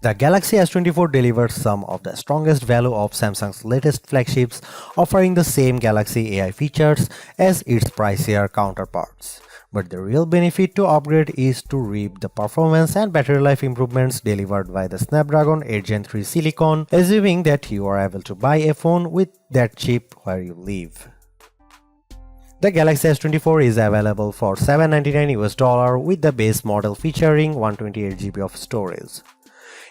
The Galaxy S24 delivers some of the strongest value of Samsung's latest flagships, offering the same Galaxy AI features as its pricier counterparts. But the real benefit to upgrade is to reap the performance and battery life improvements delivered by the Snapdragon 8 Gen 3 Silicon, assuming that you are able to buy a phone with that chip where you live. The Galaxy S24 is available for $799 with the base model featuring 128GB of storage.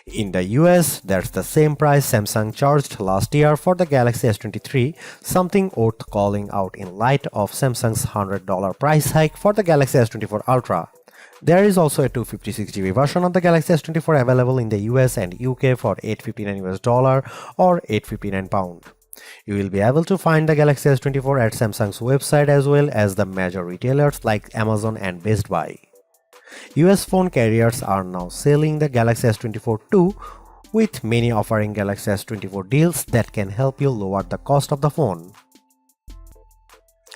In the US, that's the same price Samsung charged last year for the Galaxy S23, something worth calling out in light of Samsung's $100 price hike for the Galaxy S24 Ultra. There is also a 256GB version of the Galaxy S24 available in the US and UK for $859 or £859. You will be able to find the Galaxy S24 at Samsung's website as well as the major retailers like Amazon and Best Buy. US phone carriers are now selling the Galaxy S24 too, with many offering Galaxy S24 deals that can help you lower the cost of the phone.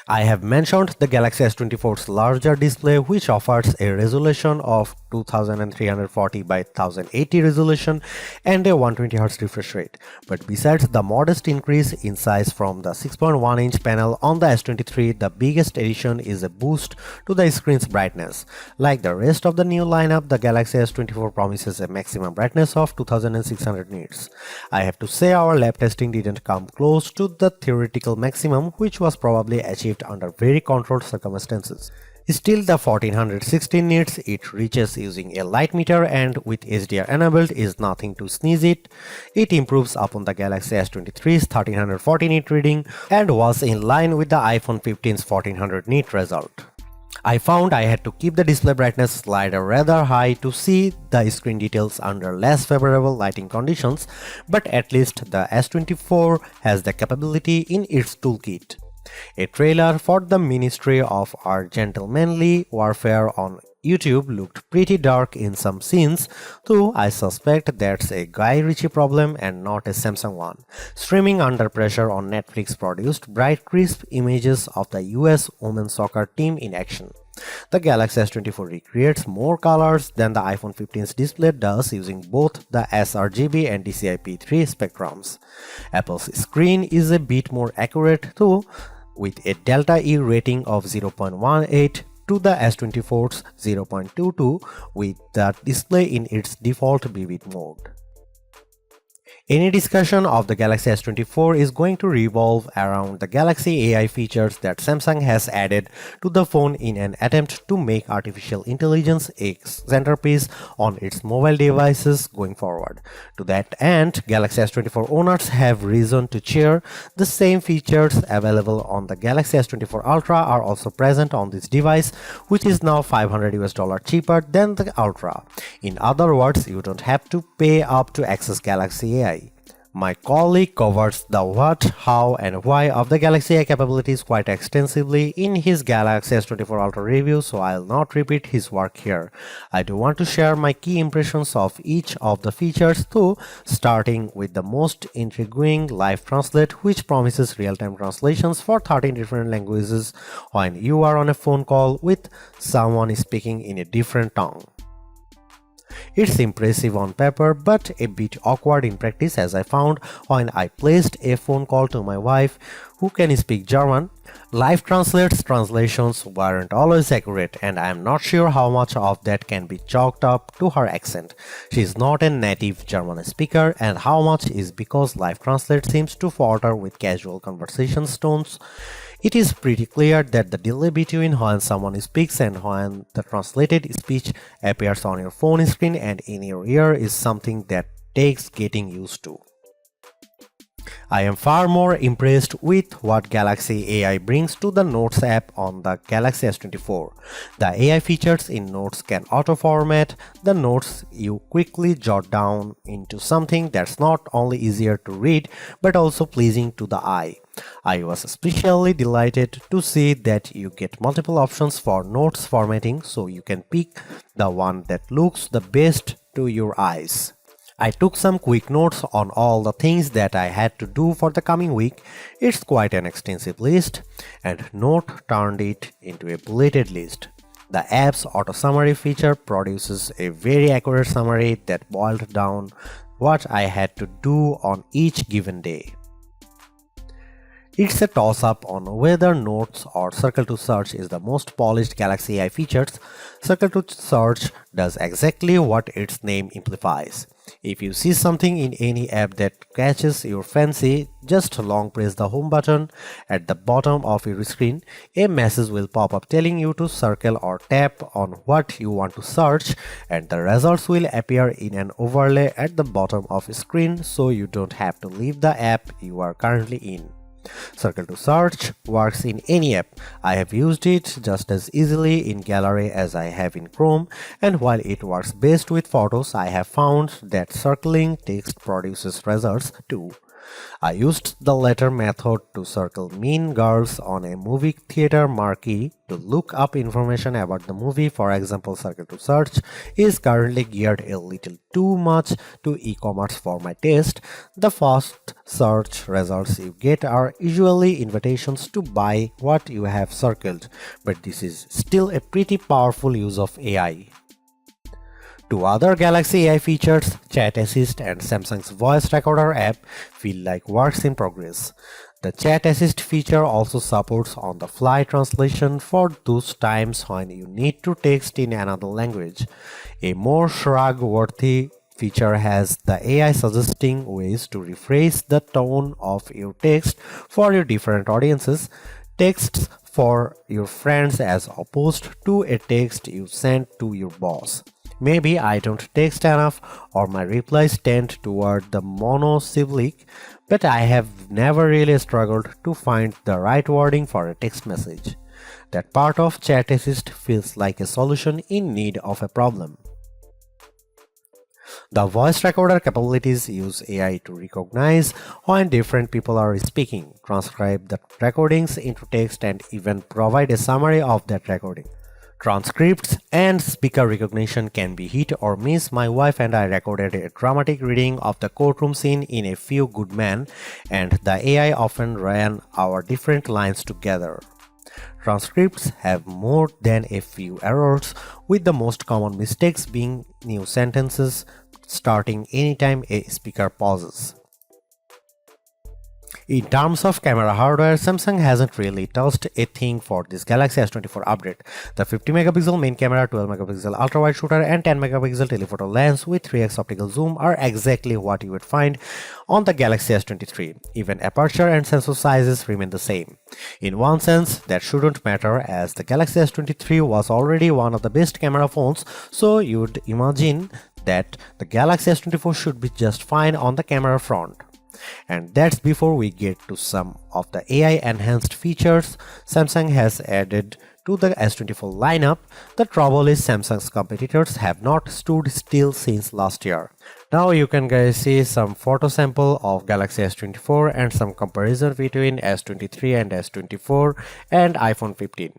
I have mentioned the Galaxy S24's larger display, which offers a resolution of 2340 by 1080 resolution and a 120Hz refresh rate. But besides the modest increase in size from the 6.1-inch panel on the S23, the biggest addition is a boost to the screen's brightness. Like the rest of the new lineup, the Galaxy S24 promises a maximum brightness of 2600 nits. I have to say our lab testing didn't come close to the theoretical maximum, which was probably achieved under very controlled circumstances. Still, the 1416 nits it reaches using a light meter and with HDR enabled is nothing to sneeze at. It improves upon the Galaxy S23's 1340 nit reading and was in line with the iPhone 15's 1400 nit result. I found I had to keep the display brightness slider rather high to see the screen details under less favorable lighting conditions, but at least the S24 has the capability in its toolkit. A trailer for the Ministry of Our Gentlemanly Warfare on YouTube looked pretty dark in some scenes, though I suspect that's a Guy Ritchie problem and not a Samsung one. Streaming Under Pressure on Netflix produced bright, crisp images of the US women's soccer team in action. The Galaxy S24 recreates more colors than the iPhone 15's display does using both the sRGB and DCI-P3 spectrums. Apple's screen is a bit more accurate though, with a delta E rating of 0.18 to the S24's 0.22 with the display in its default vivid mode. Any discussion of the Galaxy S24 is going to revolve around the Galaxy AI features that Samsung has added to the phone in an attempt to make artificial intelligence a centerpiece on its mobile devices going forward. To that end, Galaxy S24 owners have reason to cheer. The same features available on the Galaxy S24 Ultra are also present on this device, which is now $500 cheaper than the Ultra. In other words, you don't have to pay up to access Galaxy AI. My colleague covers the what, how and why of the Galaxy AI capabilities quite extensively in his Galaxy S24 Ultra review, so I'll not repeat his work here. I do want to share my key impressions of each of the features though, starting with the most intriguing Live Translate, which promises real-time translations for 13 different languages when you are on a phone call with someone speaking in a different tongue. It's impressive on paper but a bit awkward in practice, as I found when I placed a phone call to my wife who can speak German. Live Translate's translations weren't always accurate and I am not sure how much of that can be chalked up to her accent. She is not a native German speaker and how much is because Live Translate seems to falter with casual conversation tones. It is pretty clear that the delay between when someone speaks and when the translated speech appears on your phone screen and in your ear is something that takes getting used to. I am far more impressed with what Galaxy AI brings to the Notes app on the Galaxy S24. The AI features in Notes can auto-format the notes you quickly jot down into something that's not only easier to read but also pleasing to the eye. I was especially delighted to see that you get multiple options for notes formatting, so you can pick the one that looks the best to your eyes. I took some quick notes on all the things that I had to do for the coming week. It's quite an extensive list, and Note turned it into a bulleted list. The app's auto summary feature produces a very accurate summary that boiled down what I had to do on each given day. It's a toss-up on whether Notes or Circle to Search is the most polished Galaxy AI features. Circle to Search does exactly what its name implies. If you see something in any app that catches your fancy, just long press the home button at the bottom of your screen. A message will pop up telling you to circle or tap on what you want to search, and the results will appear in an overlay at the bottom of the screen so you don't have to leave the app you are currently in. Circle to Search works in any app. I have used it just as easily in Gallery as I have in Chrome, and while it works best with photos, I have found that circling text produces results too. I used the latter method to circle Mean Girls on a movie theater marquee to look up information about the movie. For example, Circle to Search is currently geared a little too much to e-commerce for my taste. The first search results you get are usually invitations to buy what you have circled, but this is still a pretty powerful use of AI. Two other Galaxy AI features, Chat Assist and Samsung's Voice Recorder app, feel like works in progress. The Chat Assist feature also supports on-the-fly translation for those times when you need to text in another language. A more shrug-worthy feature has the AI suggesting ways to rephrase the tone of your text for your different audiences. Texts for your friends as opposed to a text you send to your boss. Maybe I don't text enough or my replies tend toward the monosyllabic, but I have never really struggled to find the right wording for a text message. That part of Chat Assist feels like a solution in need of a problem. The voice recorder capabilities use AI to recognize when different people are speaking, transcribe the recordings into text, and even provide a summary of that recording. Transcripts and speaker recognition can be hit or miss. My wife and I recorded a dramatic reading of the courtroom scene in A Few Good Men, and the AI often ran our different lines together. Transcripts have more than a few errors, with the most common mistakes being new sentences starting anytime a speaker pauses. In terms of camera hardware, Samsung hasn't really touched a thing for this Galaxy S24 update. The 50 megapixel main camera, 12 megapixel ultra-wide shooter, and 10 megapixel telephoto lens with 3x optical zoom are exactly what you would find on the Galaxy S23. Even aperture and sensor sizes remain the same. In one sense, that shouldn't matter as the Galaxy S23 was already one of the best camera phones, so you'd imagine that the Galaxy S24 should be just fine on the camera front. And that's before we get to some of the AI enhanced features Samsung has added to the S24 lineup. The trouble is Samsung's competitors have not stood still since last year. Now you can guys see some photo sample of Galaxy S24 and some comparison between S23 and S24 and iPhone 15.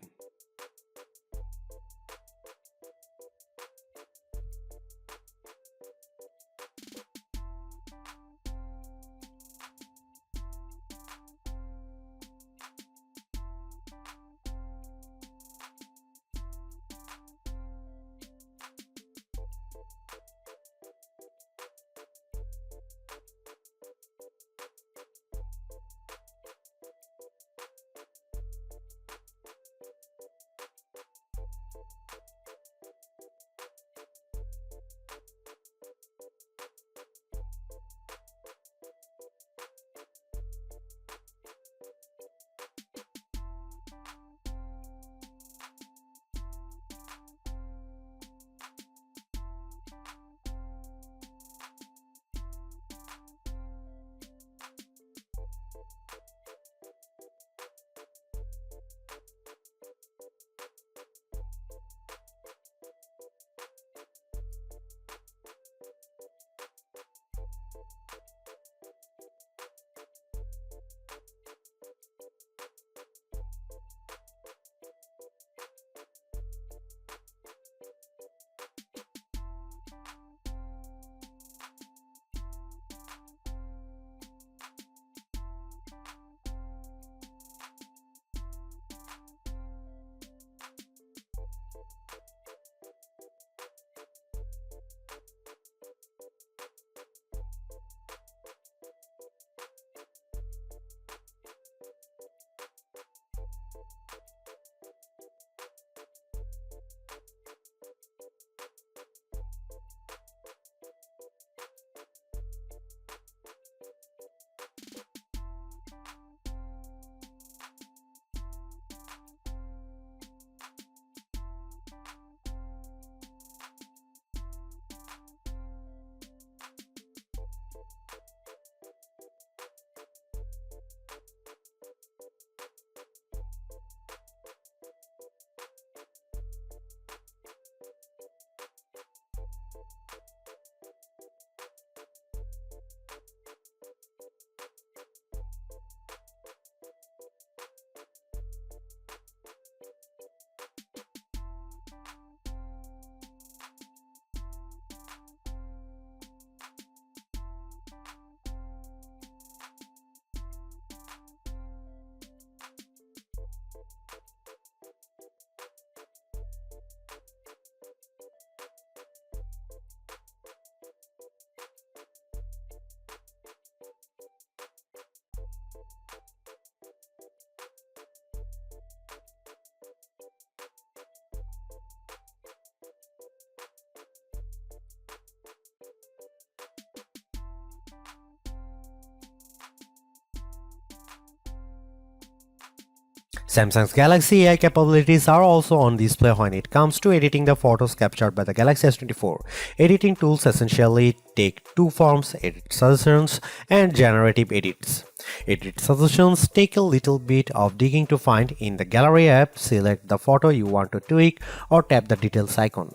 Samsung's Galaxy AI capabilities are also on display when it comes to editing the photos captured by the Galaxy S24. Editing tools essentially take two forms: edit suggestions and generative edits. Edit suggestions take a little bit of digging to find. In the Gallery app, select the photo you want to tweak or tap the details icon.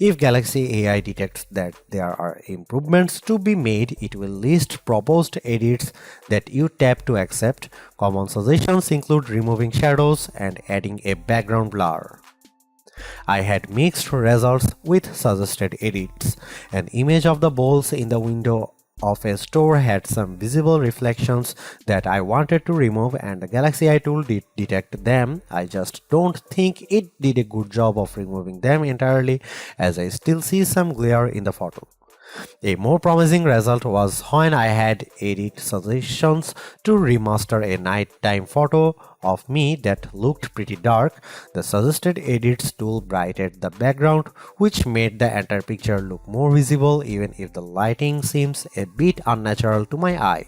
If Galaxy AI detects that there are improvements to be made, it will list proposed edits that you tap to accept. Common suggestions include removing shadows and adding a background blur. I had mixed results with suggested edits. An image of the bowls in the window of a store had some visible reflections that I wanted to remove, and the Galaxy AI tool did detect them. I just don't think it did a good job of removing them entirely, as I still see some glare in the photo. A more promising result was when I had edit suggestions to remaster a nighttime photo of me that looked pretty dark. The suggested edits tool brightened the background, which made the entire picture look more visible even if the lighting seems a bit unnatural to my eye.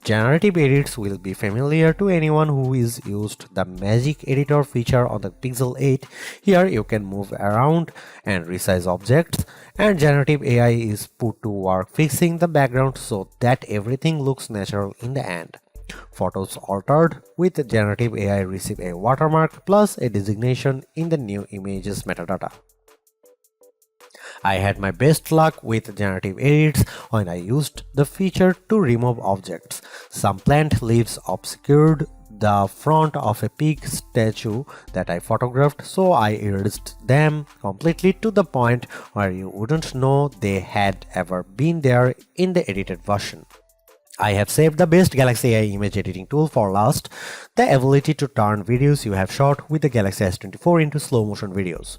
Generative edits will be familiar to anyone who is used the Magic Editor feature on the Pixel 8. Here you can move around and resize objects, and generative AI is put to work fixing the background so that everything looks natural in the end. Photos altered with generative AI receive a watermark plus a designation in the new images metadata. I had my best luck with generative edits when I used the feature to remove objects. Some plant leaves obscured the front of a pig statue that I photographed, so I erased them completely to the point where you wouldn't know they had ever been there in the edited version. I have saved the best Galaxy AI image editing tool for last, the ability to turn videos you have shot with the Galaxy S24 into slow motion videos.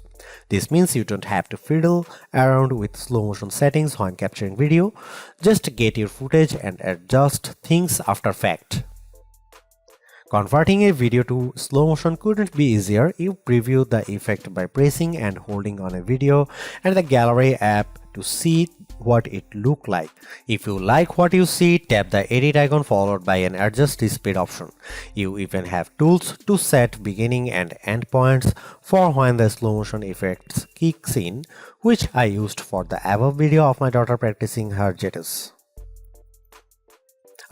This means you don't have to fiddle around with slow motion settings when capturing video. Just get your footage and adjust things after fact. Converting a video to slow motion couldn't be easier. You preview the effect by pressing and holding on a video and the Gallery app to see what it looked like. If you like what you see, tap the edit icon followed by an adjust speed option. You even have tools to set beginning and end points for when the slow motion effects kicks in, which I used for the above video of my daughter practicing her jitters.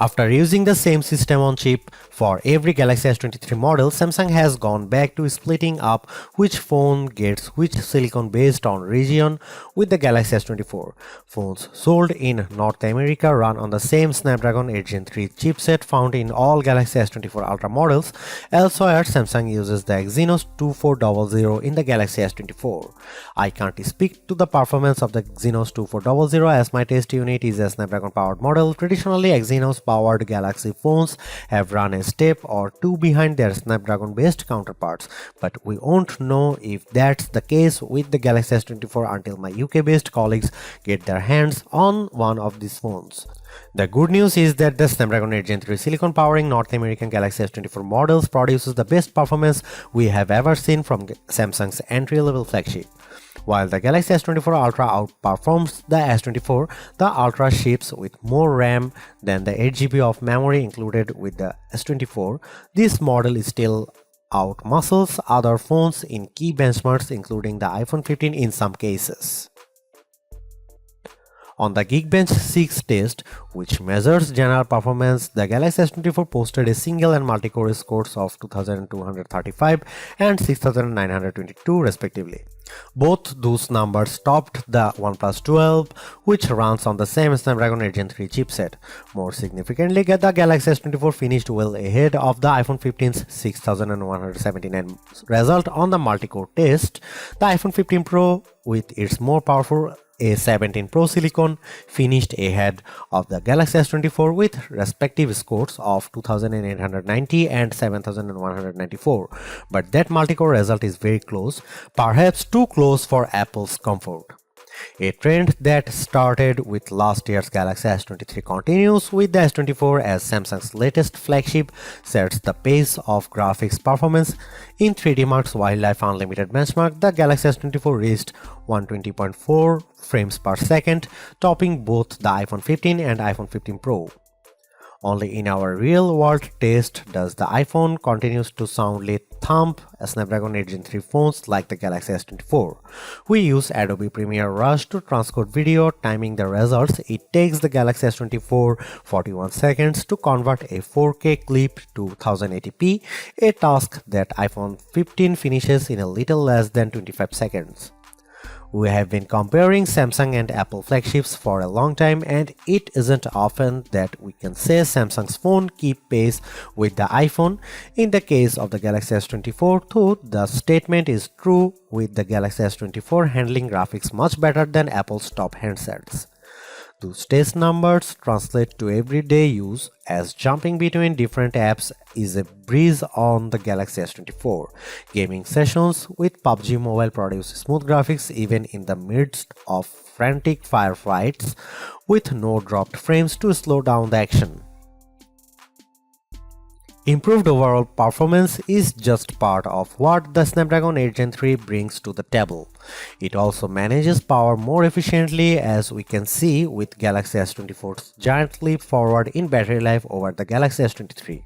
After using the same system on chip for every Galaxy S23 model, Samsung has gone back to splitting up which phone gets which silicon based on region with the Galaxy S24. Phones sold in North America run on the same Snapdragon 8 Gen 3 chipset found in all Galaxy S24 Ultra models. Elsewhere, Samsung uses the Exynos 2400 in the Galaxy S24. I can't speak to the performance of the Exynos 2400 as my test unit is a Snapdragon powered model. Traditionally, Exynos powered Galaxy phones have run a step or two behind their Snapdragon based counterparts, but we won't know if that's the case with the Galaxy S24 until my UK based colleagues get their hands on one of these phones. The good news is that the Snapdragon 8 Gen 3 silicon powering North American Galaxy S24 models produces the best performance we have ever seen from Samsung's entry-level flagship. While the Galaxy S24 Ultra outperforms the S24, the Ultra ships with more RAM than the 8GB of memory included with the S24. This model still outmuscles other phones in key benchmarks including the iPhone 15 in some cases. On the Geekbench 6 test, which measures general performance, the Galaxy S24 posted a single and multi-core scores of 2235 and 6922 respectively. Both those numbers topped the OnePlus 12, which runs on the same Snapdragon 8 Gen 3 chipset. More significantly, the Galaxy S24 finished well ahead of the iPhone 15's 6179 result on the multi-core test. The iPhone 15 Pro, with its more powerful A17 Pro silicon, finished ahead of the Galaxy S24 with respective scores of 2890 and 7194, but that multi-core result is very close, perhaps too close for Apple's comfort. A trend that started with last year's Galaxy S23 continues with the S24 as Samsung's latest flagship sets the pace of graphics performance. In 3D Mark's Wildlife Unlimited benchmark, the Galaxy S24 reached 120.4 frames per second, topping both the iPhone 15 and iPhone 15 Pro. Only in our real-world test does the iPhone continues to soundly thump Snapdragon 8 Gen 3 phones like the Galaxy S24. We use Adobe Premiere Rush to transcode video, timing the results. It takes the Galaxy S24 41 seconds to convert a 4K clip to 1080p, a task that iPhone 15 finishes in a little less than 25 seconds. We have been comparing Samsung and Apple flagships for a long time, and it isn't often that we can say Samsung's phone keep pace with the iPhone. In the case of the Galaxy S24, though, the statement is true, with the Galaxy S24 handling graphics much better than Apple's top handsets. Those test numbers translate to everyday use, as jumping between different apps is a breeze on the Galaxy S24. Gaming sessions with PUBG Mobile produce smooth graphics even in the midst of frantic firefights, with no dropped frames to slow down the action. Improved overall performance is just part of what the Snapdragon 8 Gen 3 brings to the table. It also manages power more efficiently, as we can see with Galaxy S24's giant leap forward in battery life over the Galaxy S23.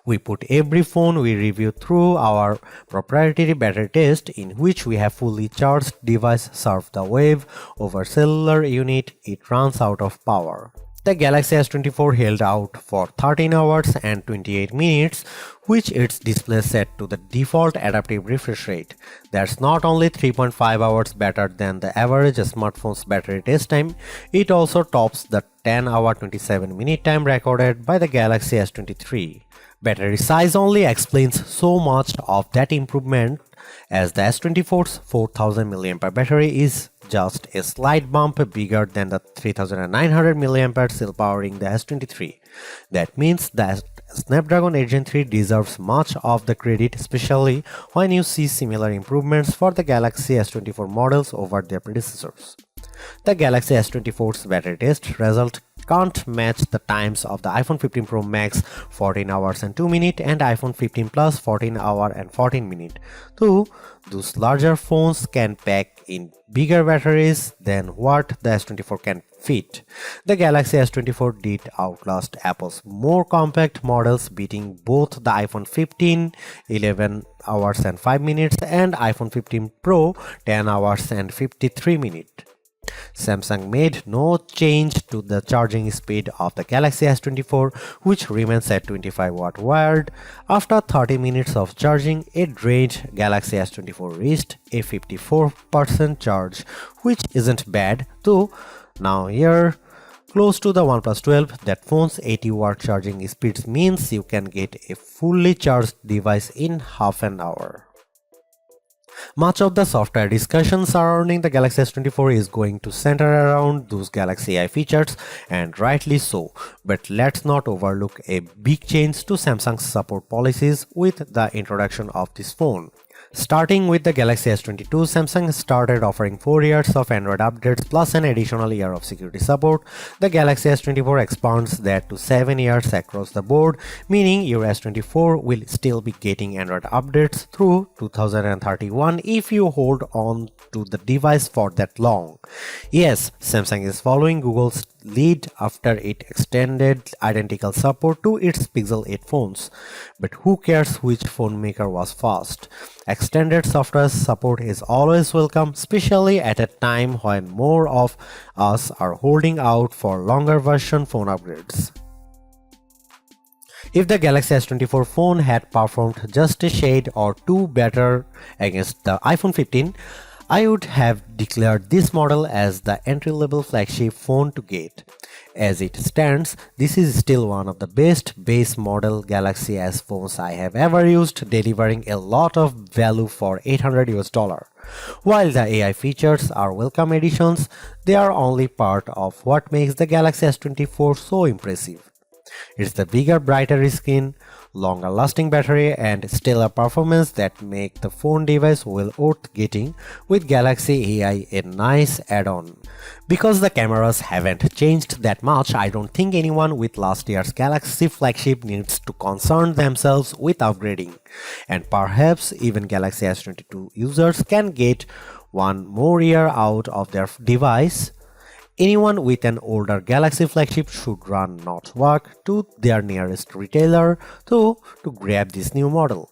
We put every phone we review through our proprietary battery test, in which we have fully charged device surf the wave over cellular unit it runs out of power. The Galaxy S24 held out for 13 hours and 28 minutes, which its display set to the default adaptive refresh rate. That's not only 3.5 hours better than the average smartphone's battery test time, it also tops the 10-hour 27-minute time recorded by the Galaxy S23. Battery size only explains so much of that improvement, as the S24's 4000 mAh battery is just a slight bump bigger than the 3900 mAh still powering the S23. That means the Snapdragon 8 Gen 3 deserves much of the credit, especially when you see similar improvements for the Galaxy S24 models over their predecessors. The Galaxy S24's battery test result can't match the times of the iPhone 15 Pro Max 14 hours and 2 minutes and iPhone 15 Plus 14 hours and 14 minutes. Though those larger phones can pack in bigger batteries than what the S24 can fit, the Galaxy S24 did outlast Apple's more compact models, beating both the iPhone 15 11 hours and 5 minutes and iPhone 15 Pro 10 hours and 53 minutes. Samsung made no change to the charging speed of the Galaxy S24, which remains at 25 watt wired. After 30 minutes of charging, a drained Galaxy S24 reached a 54% charge, which isn't bad, though now here close to the OnePlus 12, that phone's 80 watt charging speeds means you can get a fully charged device in half an hour. Much of the software discussion surrounding the Galaxy S24 is going to center around those Galaxy AI features, and rightly so, but let's not overlook a big change to Samsung's support policies with the introduction of this phone. Starting with the Galaxy S22, Samsung started offering 4 years of Android updates plus an additional year of security support. The Galaxy S24 expands that to 7 years across the board, meaning your S24 will still be getting Android updates through 2031 if you hold on to the device for that long. Yes, Samsung is following Google's lead after it extended identical support to its Pixel 8 phones. But who cares which phone maker was fast? Extended software support is always welcome, especially at a time when more of us are holding out for longer version phone upgrades. If the Galaxy S24 phone had performed just a shade or two better against the iPhone 15, I would have declared this model as the entry-level flagship phone to get. As it stands, this is still one of the best base model Galaxy S phones I have ever used, delivering a lot of value for $800. While the AI features are welcome additions, they are only part of what makes the Galaxy S24 so impressive. It's the bigger, brighter screen, longer lasting battery and stellar performance that make the phone device well worth getting, with Galaxy AI a nice add-on. Because the cameras haven't changed that much, I don't think anyone with last year's Galaxy flagship needs to concern themselves with upgrading. And perhaps even Galaxy S22 users can get one more year out of their device Anyone with an older Galaxy flagship should run not walk to their nearest retailer to grab this new model.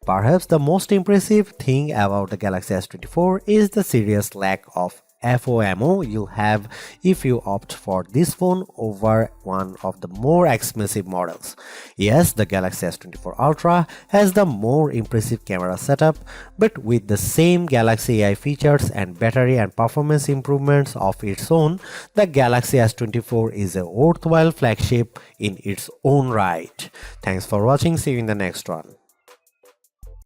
Perhaps the most impressive thing about the Galaxy S24 is the serious lack of FOMO you'll have if you opt for this phone over one of the more expensive models. Yes, the Galaxy S24 Ultra has the more impressive camera setup, but with the same Galaxy AI features and battery and performance improvements of its own, the Galaxy S24 is a worthwhile flagship in its own right. Thanks for watching. See you in the next one.